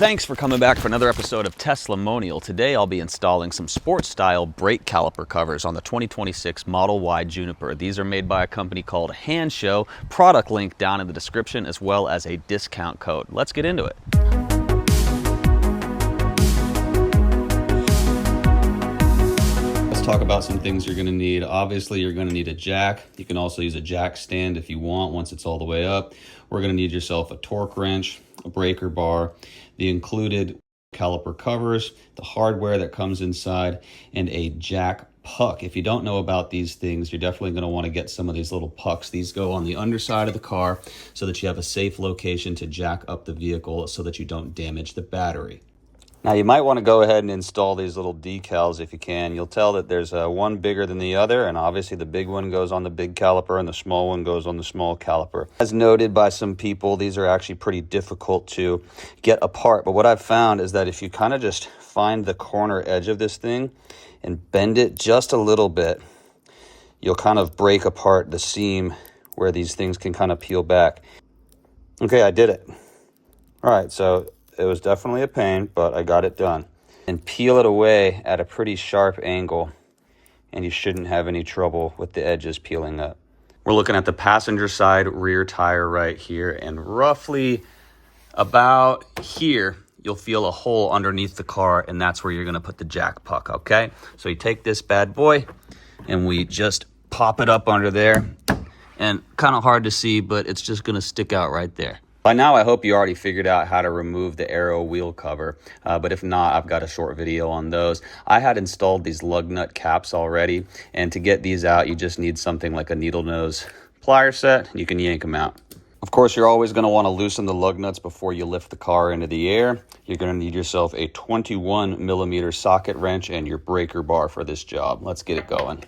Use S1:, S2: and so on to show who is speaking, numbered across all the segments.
S1: Thanks for coming back for another episode of Testimonial. Today I'll be installing some sports-style brake caliper covers on the 2026 Model Y Juniper. These are made by a company called Hansshow. Product link down in the description as well as a discount code. Let's get into it. Let's talk about some things you're going to need. Obviously, you're going to need a jack. You can also use a jack stand if you want once it's all the way up. We're going to need yourself a torque wrench, a breaker bar, the included caliper covers, the hardware that comes inside, and a jack puck. If you don't know about these things, you're definitely going to want to get some of these little pucks. These go on the underside of the car so that you have a safe location to jack up the vehicle so that you don't damage the battery. Now you might want to go ahead and install these little decals if you can. You'll tell that there's one bigger than the other, and obviously the big one goes on the big caliper and the small one goes on the small caliper. As noted by some people, these are actually pretty difficult to get apart, but what I've found is that if you kind of just find the corner edge of this thing and bend it just a little bit, you'll kind of break apart the seam where these things can kind of peel back. Okay, I did it. All right, so it was definitely a pain, but I got it done. And peel it away at a pretty sharp angle, and you shouldn't have any trouble with the edges peeling up. We're looking at the passenger side rear tire right here, and roughly about here, you'll feel a hole underneath the car, and that's where you're gonna put the jack puck, okay? So you take this bad boy, and we just pop it up under there, and kind of hard to see, but it's just gonna stick out right there. By now, I hope you already figured out how to remove the aero wheel cover, but if not, I've got a short video on those. I had installed these lug nut caps already, and to get these out, you just need something like a needle nose plier set, and you can yank them out. Of course, you're always going to want to loosen the lug nuts before you lift the car into the air. You're going to need yourself a 21 millimeter socket wrench and your breaker bar for this job. Let's get it going.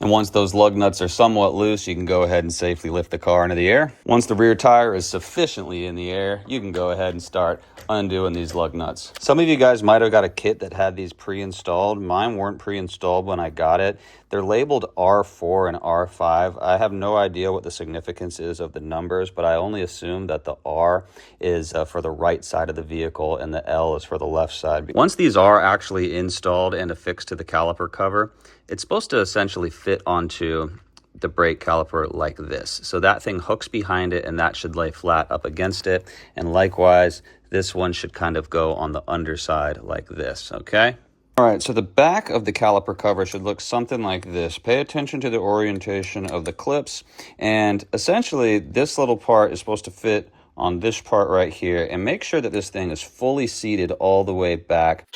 S1: And once those lug nuts are somewhat loose, you can go ahead and safely lift the car into the air. Once the rear tire is sufficiently in the air, you can go ahead and start undoing these lug nuts. Some of you guys might have got a kit that had these pre-installed. Mine weren't pre-installed when I got it. They're labeled R4 and R5. I have no idea what the significance is of the numbers, but I only assume that the R is for the right side of the vehicle and the L is for the left side. Once these are actually installed and affixed to the caliper cover, it's supposed to essentially fit onto the brake caliper like this. So that thing hooks behind it and that should lay flat up against it. And likewise, this one should kind of go on the underside like this, okay? All right, so the back of the caliper cover should look something like this. Pay attention to the orientation of the clips, and essentially this little part is supposed to fit on this part right here, and make sure that this thing is fully seated all the way back.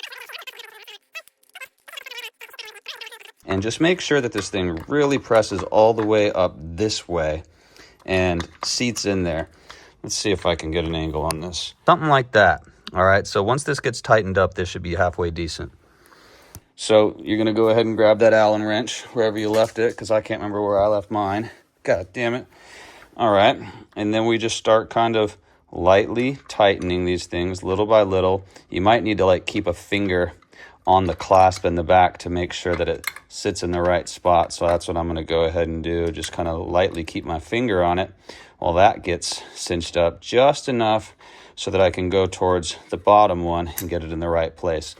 S1: And just make sure that this thing really presses all the way up this way and seats in there. Let's see if I can get an angle on this. Something like that. All right, so once this gets tightened up, this should be halfway decent. So you're going to go ahead and grab that Allen wrench wherever you left it, because I can't remember where I left mine. God damn it. All right, and then we just start kind of lightly tightening these things little by little. You might need to like keep a finger on the clasp in the back to make sure that it sits in the right spot. So that's what I'm going to go ahead and do. Just kind of lightly keep my finger on it while that gets cinched up just enough so that I can go towards the bottom one and get it in the right place.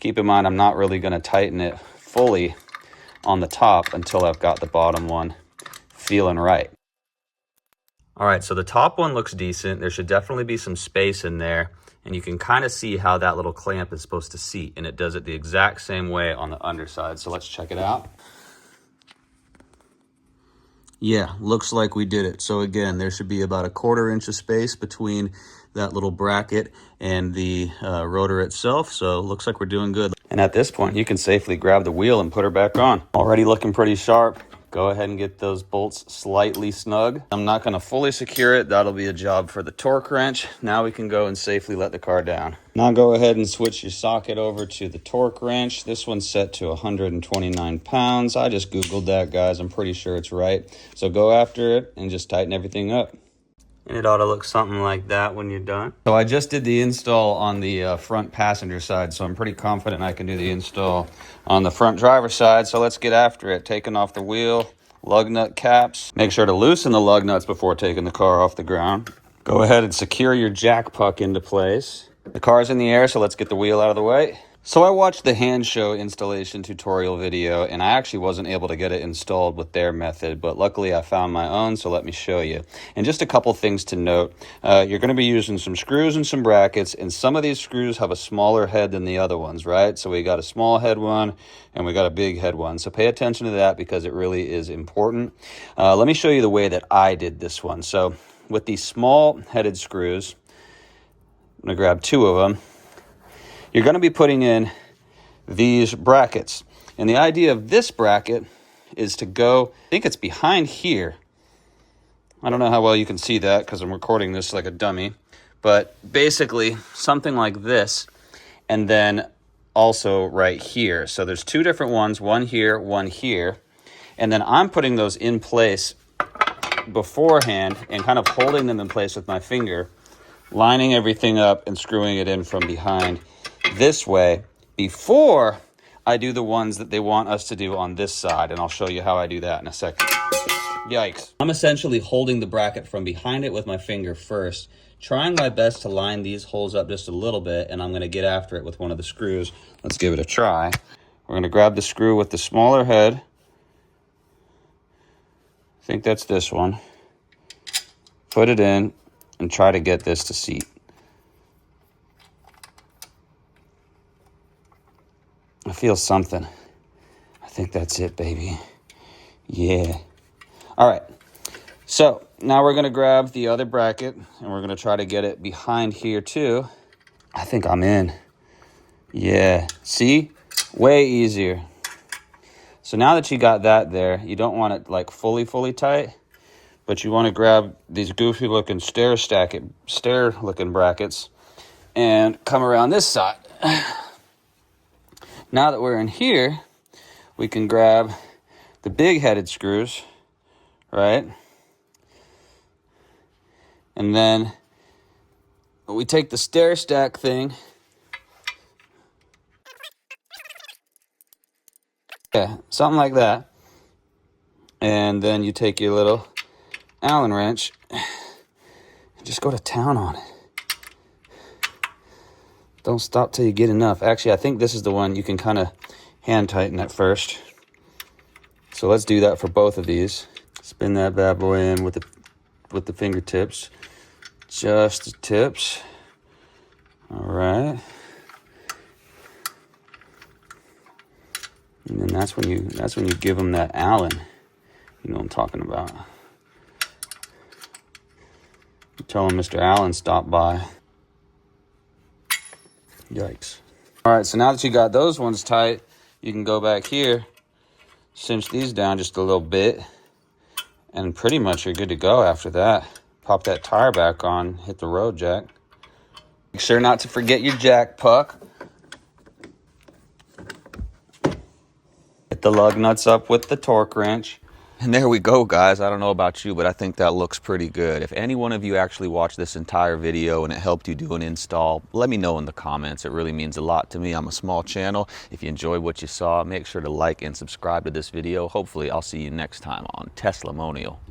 S1: Keep in mind, I'm not really going to tighten it fully on the top until I've got the bottom one feeling right. All right, so the top one looks decent. There should definitely be some space in there, and you can kind of see how that little clamp is supposed to seat, and it does it the exact same way on the underside. So let's check it out. Yeah, looks like we did it. So again, there should be about 1/4 inch of space between that little bracket and the rotor itself. So looks like we're doing good. And at this point, you can safely grab the wheel and put her back on. Already looking pretty sharp. Go ahead and get those bolts slightly snug. I'm not going to fully secure it. That'll be a job for the torque wrench. Now we can go and safely let the car down. Now go ahead and switch your socket over to the torque wrench. This one's set to 129 pounds. I just Googled that, guys. I'm pretty sure it's right. So go after it and just tighten everything up. And it ought to look something like that when you're done. So I just did the install on the front passenger side, so I'm pretty confident I can do the install on the front driver side. So let's get after it. Taking off the wheel, lug nut caps. Make sure to loosen the lug nuts before taking the car off the ground. Go ahead and secure your jack puck into place. The car's in the air, so let's get the wheel out of the way. So I watched the Hansshow installation tutorial video, and I actually wasn't able to get it installed with their method, but luckily I found my own, so let me show you. And just a couple things to note. You're going to be using some screws and some brackets, and some of these screws have a smaller head than the other ones, right? So we got a small head one, and we got a big head one. So pay attention to that because it really is important. Let me show you the way that I did this one. So with these small headed screws, I'm going to grab 2 of them. You're going to be putting in these brackets. And the idea of this bracket is to go, I think it's behind here. I don't know how well you can see that because I'm recording this like a dummy. But basically, something like this. And then also right here. So there's 2 different ones, one here, one here. And then I'm putting those in place beforehand and kind of holding them in place with my finger, lining everything up and screwing it in from behind this way before I do the ones that they want us to do on this side, and I'll show you how I do that in a second. Yikes. I'm essentially holding the bracket from behind it with my finger first, trying my best to line these holes up just a little bit, and I'm going to get after it with one of the screws. Let's give it a try. We're going to grab the screw with the smaller head. I think that's this one. Put it in and try to get this to seat. I feel something. I think that's it, baby. Yeah. All right. So now we're going to grab the other bracket and we're going to try to get it behind here too. I think I'm in. Yeah. See? Way easier. So now that you got that there, you don't want it like fully tight, but you want to grab these goofy looking stair looking brackets and come around this side. Now that we're in here, we can grab the big headed screws, right? And then we take the stair stack thing. Yeah, something like that. And then you take your little Allen wrench and just go to town on it. Don't stop till you get enough. Actually, I think this is the one you can kind of hand tighten at first. So let's do that for both of these. Spin that bad boy in with the fingertips. Just the tips. All right. And then that's when you give them that Allen. You know what I'm talking about. You tell them Mr. Allen stopped by. Yikes. All right, so now that you got those ones tight, you can go back here, cinch these down just a little bit, and pretty much you're good to go after that. Pop that tire back on, hit the road jack. Make sure not to forget your jack puck. Hit the lug nuts up with the torque wrench. And there we go, guys. I don't know about you, but I think that looks pretty good. If any one of you actually watched this entire video and it helped you do an install, let me know in the comments. It really means a lot to me. I'm a small channel. If you enjoyed what you saw, make sure to like and subscribe to this video. Hopefully, I'll see you next time on Teslamonial.